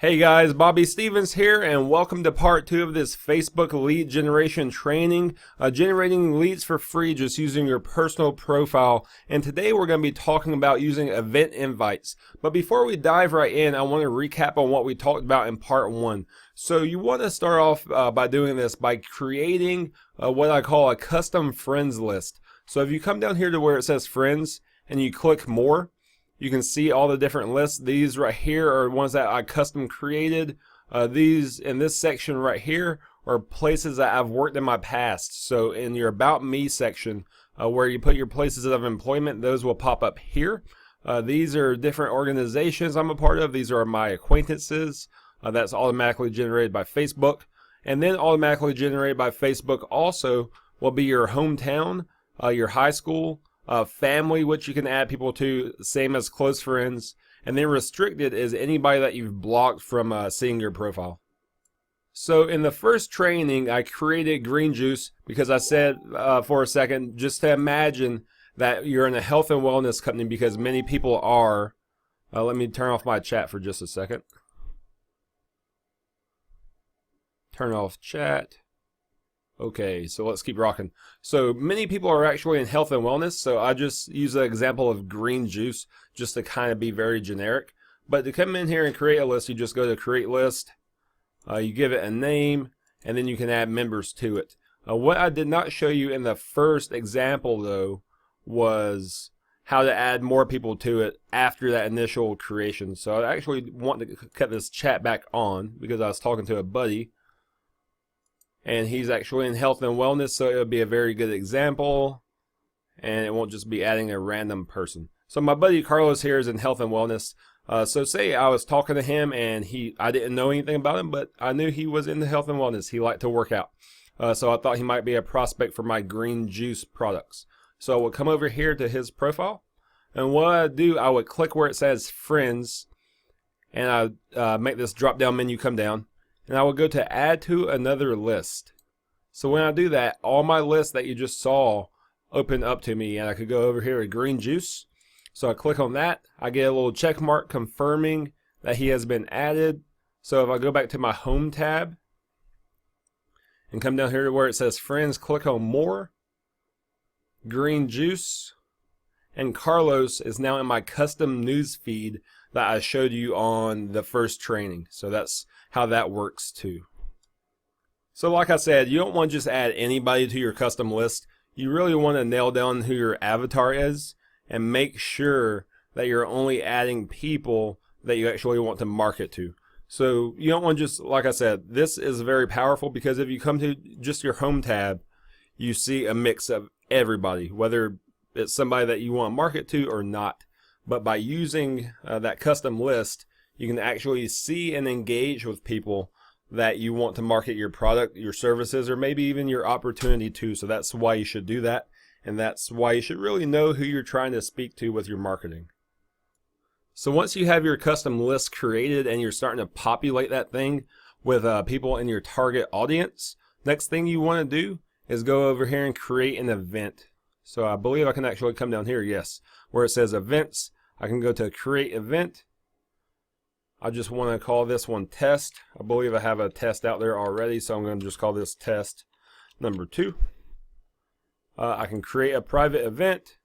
Hey guys, Bobby Stevens here, and welcome to part 2 of this Facebook lead generation training, generating leads for free just using your personal profile. And today we're going to be talking about using event invites. But before we dive right in, I want to recap on what we talked about in part 1. So you want to start off by doing this by creating what I call a custom friends list. So if you come down here to where it says friends and you click more, you can see all the different lists. These right here are ones that I custom created. These in this section right here are places that I've worked in my past. So in your About Me section, where you put your places of employment, those will pop up here. These are different organizations I'm a part of. These are my acquaintances. That's automatically generated by Facebook. And then automatically generated by Facebook also will be your hometown, your high school, family, which you can add people to, same as close friends. And then restricted is anybody that you've blocked from seeing your profile. So in the first training, I created Green Juice because I said for a second, just to imagine that you're in a health and wellness company, because many people are. Let me turn off my chat for just a second. Turn off chat. Okay, so let's keep rocking. So many people are actually in health and wellness, so I just use the example of Green Juice just to kind of be very generic. But to come in here and create a list, you just go to create list, you give it a name, and then you can add members to it. What I did not show you in the first example though was how to add more people to it after that initial creation. So I actually want to cut this chat back on because I was talking to a buddy, and he's actually in health and wellness, so it would be a very good example, and it won't just be adding a random person. So my buddy Carlos here is in health and wellness. So say I was talking to him and I didn't know anything about him, but I knew he was into health and wellness. He liked to work out. So I thought he might be a prospect for my Green Juice products. So I would come over here to his profile, and what I do, I would click where it says friends, and I make this drop down menu come down. And I will go to add to another list. So when I do that, all my lists that you just saw open up to me, and I could go over here to Green Juice. So I click on that, I get a little check mark confirming that he has been added. So if I go back to my home tab and come down here to where it says friends, click on more, Green Juice, and Carlos is now in my custom news feed that I showed you on the first training. So that's how that works too. So like I said, you don't want to just add anybody to your custom list. You really want to nail down who your avatar is and make sure that you're only adding people that you actually want to market to. So you don't want to just, like I said, this is very powerful because if you come to just your home tab, you see a mix of everybody, whether it's somebody that you want to market to or not. But by using that custom list, you can actually see and engage with people that you want to market your product, your services, or maybe even your opportunity to. So that's why you should do that. And that's why you should really know who you're trying to speak to with your marketing. So once you have your custom list created and you're starting to populate that thing with people in your target audience, next thing you want to do is go over here and create an event. So I believe I can actually come down here, yes, where it says events. I can go to create event. I just want to call this one test. I believe I have a test out there already, so I'm going to just call this test number 2. I can create a private event.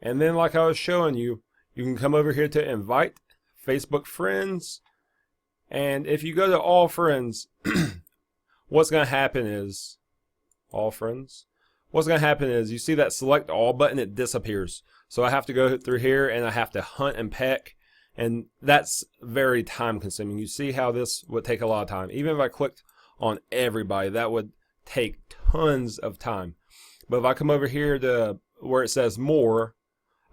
And then like I was showing you, you can come over here to invite Facebook friends. And if you go to all friends, what's going to happen is, all friends, what's going to happen is you see that select all button, it disappears. So I have to go through here and I have to hunt and peck, and that's very time consuming. You see how this would take a lot of time. Even if I clicked on everybody, that would take tons of time. But if I come over here to where it says more,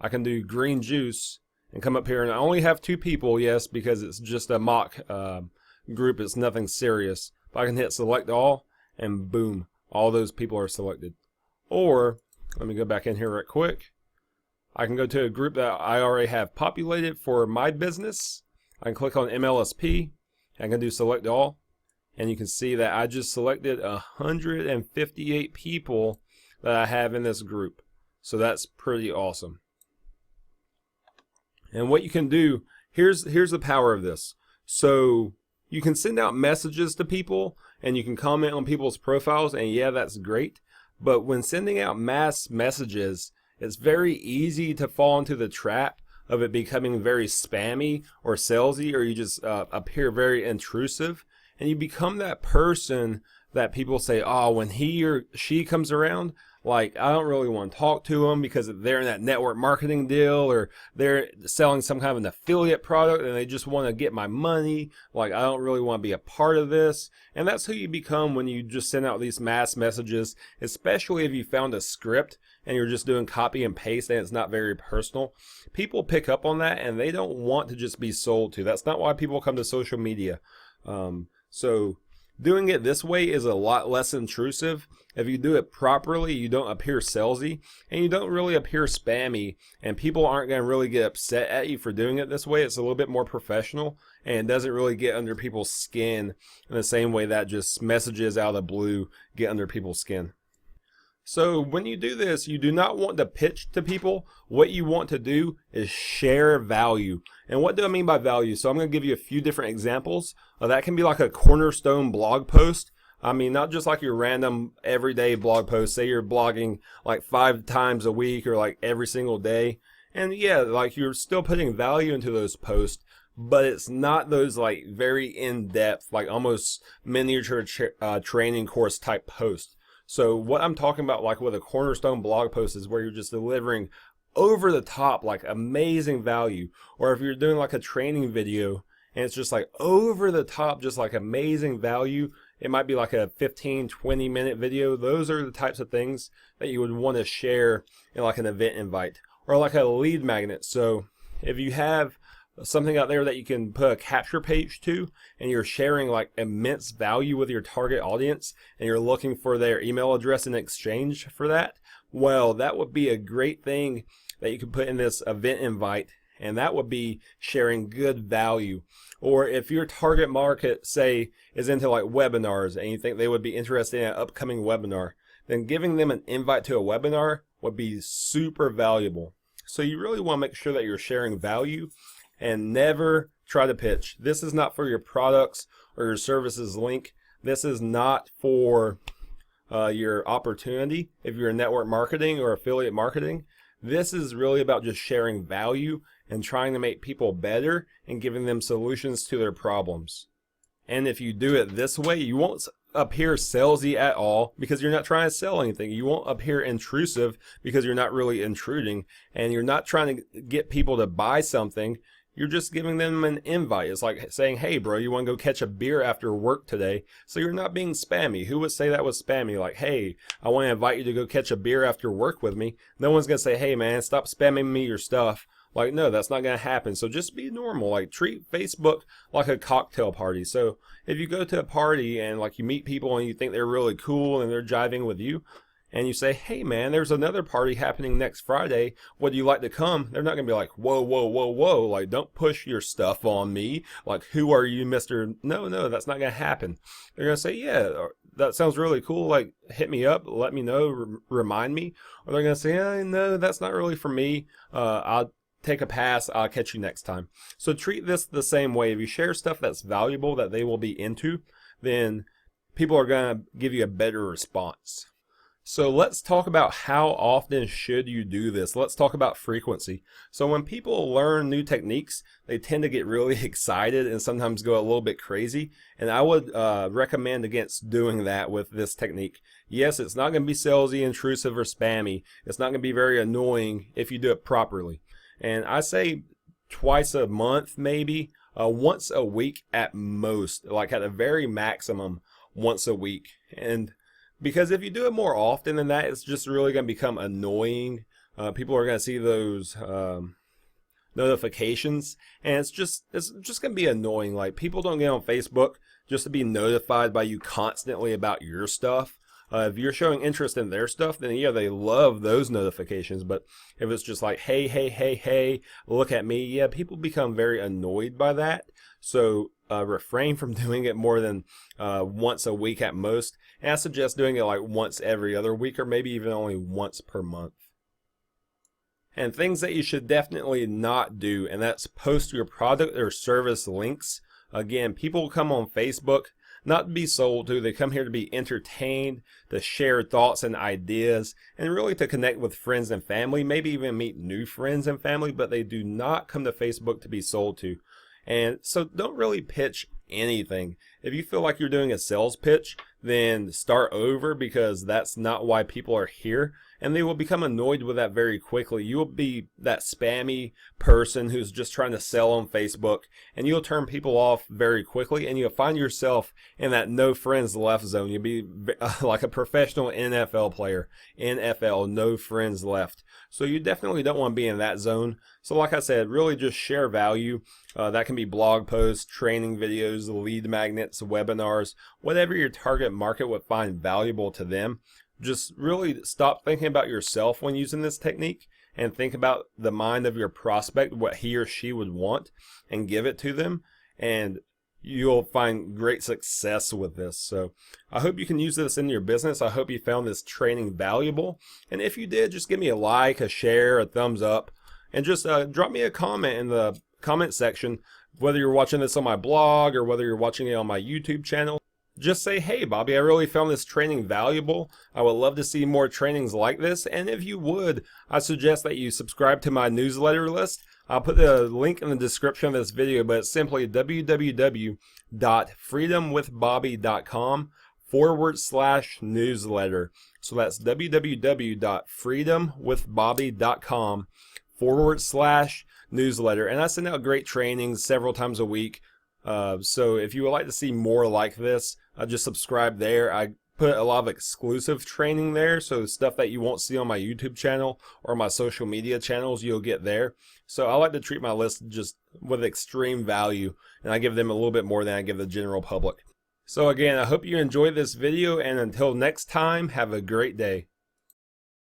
I can do Green Juice and come up here, and I only have 2 people, yes, because it's just a mock group. It's nothing serious. But I can hit select all, and boom, all those people are selected. Or let me go back in here right quick. I can go to a group that I already have populated for my business. I can click on MLSP. I can do select all, and you can see that I just selected 158 people that I have in this group. So that's pretty awesome. And what you can do, here's the power of this. So you can send out messages to people and you can comment on people's profiles, and yeah, that's great. But when sending out mass messages, it's very easy to fall into the trap of it becoming very spammy or salesy, or you just appear very intrusive, and you become that person that people say, oh, when he or she comes around, like, I don't really want to talk to them because they're in that network marketing deal, or they're selling some kind of an affiliate product and they just want to get my money. Like, I don't really want to be a part of this. And that's who you become when you just send out these mass messages, especially if you found a script and you're just doing copy and paste and it's not very personal. People pick up on that and they don't want to just be sold to. That's not why people come to social media. So doing it this way is a lot less intrusive. If you do it properly, you don't appear salesy and you don't really appear spammy, and people aren't going to really get upset at you for doing it this way. It's a little bit more professional and it doesn't really get under people's skin in the same way that just messages out of the blue get under people's skin. So when you do this, you do not want to pitch to people. What you want to do is share value. And what do I mean by value? So I'm going to give you a few different examples. That can be like a cornerstone blog post. I mean, not just like your random everyday blog post. Say you're blogging like 5 times a week or like every single day. And yeah, like you're still putting value into those posts, but it's not those like very in-depth, like almost miniature training course type posts. So what I'm talking about, like with a cornerstone blog post, is where you're just delivering over the top, like amazing value. Or if you're doing like a training video and it's just like over the top, just like amazing value, it might be like a 15-20 minute video. Those are the types of things that you would want to share in like an event invite or like a lead magnet. So if you have something out there that you can put a capture page to, and you're sharing like immense value with your target audience, and you're looking for their email address in exchange for that, well, that would be a great thing that you could put in this event invite, and that would be sharing good value. Or if your target market, say, is into like webinars and you think they would be interested in an upcoming webinar, then giving them an invite to a webinar would be super valuable. So you really want to make sure that you're sharing value and never try to pitch. This is not for your products or your services link. This is not for your opportunity if you're in network marketing or affiliate marketing. This is really about just sharing value and trying to make people better and giving them solutions to their problems. And if you do it this way, you won't appear salesy at all because you're not trying to sell anything. You won't appear intrusive because you're not really intruding, and you're not trying to get people to buy something. You're just giving them an invite. It's like saying, hey, bro, you want to go catch a beer after work today? So you're not being spammy. Who would say that was spammy? Like, hey, I want to invite you to go catch a beer after work with me. No one's going to say, hey, man, stop spamming me your stuff. Like, no, that's not going to happen. So just be normal. Like, treat Facebook like a cocktail party. So if you go to a party and like you meet people and you think they're really cool and they're jiving with you, and you say, hey man, there's another party happening next Friday, would you like to come? They're not going to be like, whoa, whoa, whoa, whoa, like don't push your stuff on me. Like, who are you, Mr.? No, that's not going to happen. They're going to say, yeah, that sounds really cool. Like, hit me up, let me know, remind me. Or they're going to say, no, that's not really for me. I'll take a pass. I'll catch you next time. So treat this the same way. If you share stuff that's valuable that they will be into, then people are going to give you a better response. So let's talk about how often should you do this. Let's talk about frequency. So when people learn new techniques, they tend to get really excited and sometimes go a little bit crazy. And I would recommend against doing that with this technique. Yes, it's not going to be salesy, intrusive, or spammy. It's not going to be very annoying if you do it properly. And I say twice a month, maybe once a week at most, like at a very maximum once a week. And because if you do it more often than that, it's just really going to become annoying. People are going to see those notifications, and it's just going to be annoying. Like, people don't get on Facebook just to be notified by you constantly about your stuff. If you're showing interest in their stuff, then yeah, they love those notifications. But if it's just like, hey, look at me, yeah, people become very annoyed by that. So refrain from doing it more than once a week at most. And I suggest doing it like once every other week, or maybe even only once per month. And things that you should definitely not do, and that's post your product or service links Again, people come on Facebook not to be sold to. They come here to be entertained, to share thoughts and ideas, and really to connect with friends and family, maybe even meet new friends and family, but they do not come to Facebook to be sold to. And so don't really pitch anything. If you feel like you're doing a sales pitch, then start over, because that's not why people are here, and they will become annoyed with that very quickly. You will be that spammy person who's just trying to sell on Facebook, and you'll turn people off very quickly, and you'll find yourself in that no friends left zone. You'll be like a professional NFL player. NFL, no friends left. So you definitely don't want to be in that zone. So like I said, really just share value. That can be blog posts, training videos, lead magnets, webinars, whatever your target market would find valuable to them. Just really stop thinking about yourself when using this technique and think about the mind of your prospect, what he or she would want, and give it to them. And you'll find great success with this. So I hope you can use this in your business. I hope you found this training valuable. And if you did, just give me a like, a share, a thumbs up, and just drop me a comment in the comment section, whether you're watching this on my blog or whether you're watching it on my YouTube channel. Just say, hey Bobby, I really found this training valuable. I would love to see more trainings like this. And if you would, I suggest that you subscribe to my newsletter list. I'll put the link in the description of this video, but it's simply www.freedomwithbobby.com/newsletter. So that's www.freedomwithbobby.com/newsletter. And I send out great trainings several times a week. So if you would like to see more like this, just subscribe there. I put a lot of exclusive training there, so stuff that you won't see on my YouTube channel or my social media channels, you'll get there. So I like to treat my list just with extreme value, and I give them a little bit more than I give the general public. So again, I hope you enjoyed this video, and until next time, have a great day.